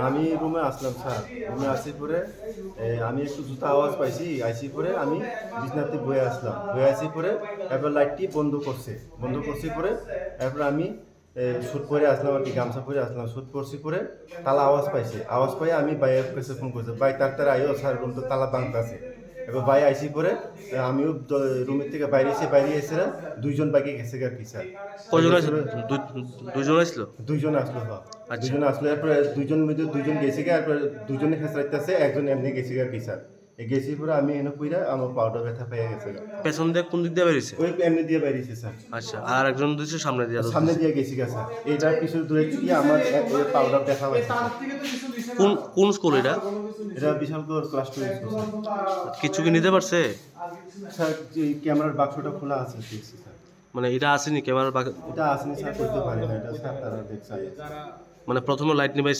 আমি রুমে আসলাম স্যার, রুমে আসি পরে আমি একটু জুতা আওয়াজ পাইছি, আইসি পরে আমি বিছনাতে বয়ে আসলাম, বয়ে আসি পরে এরপর লাইটটি বন্ধ করছি পরে এরপর আমি শুট পরে আসলাম আর কি, গামছা পরে আসলাম, শুট পরছি পরে তালা আওয়াজ পাইছে, আওয়াজ পাই আমি বাইয়ের কাছে ফোন করছি, ভাই তার আইও স্যার, রুম তো তালা ভাঙতে আছে। এবার ভাই আইসি পরে আমিও রুমের থেকে বাইরে এসে দুইজন বাইকে গেছে আর কি স্যার। কয়জন আছে? দুইজন আসছিল? দুইজন আসলো, হ্যাঁ আচ্ছা, দুইজন আসলো, এরপরে দুইজন মধ্যে দুইজন গেছে গা, এরপরে দুইজনে খেসরাইতেছে, একজন এমনি গেছে গা কি স্যার। গেছি পরে আমি এনে পুইরা আমার পাউডার ব্যথা পেয়ে গেছে গা। পেছন দিয়ে কোন দিক দিয়ে বেরিয়েছে? ওই এমনি দিয়ে বাইরেছে স্যার, আচ্ছা, আর একজন দিচ্ছে সামনে দিয়ে? সামনে দিয়ে গেছি গা স্যার, এইটার কিছু দূরে গিয়ে আমার পাউডার ব্যথা হয়েছে স্যার। কোন কোন স্কুল এটা? এটা বিশালগড় ক্লাস 2 স্কুল স্যার। কিছু কি নিতে পারছে? স্যার যে ক্যামেরার বাক্সটা খোলা আছে দেখছি স্যার। মানে এটা আসেনি ক্যামেরার? এটা আসেনি স্যার, করতে পারি না, এটা স্যার তারা দেখছে। মানে প্রথমে লাইট নিবে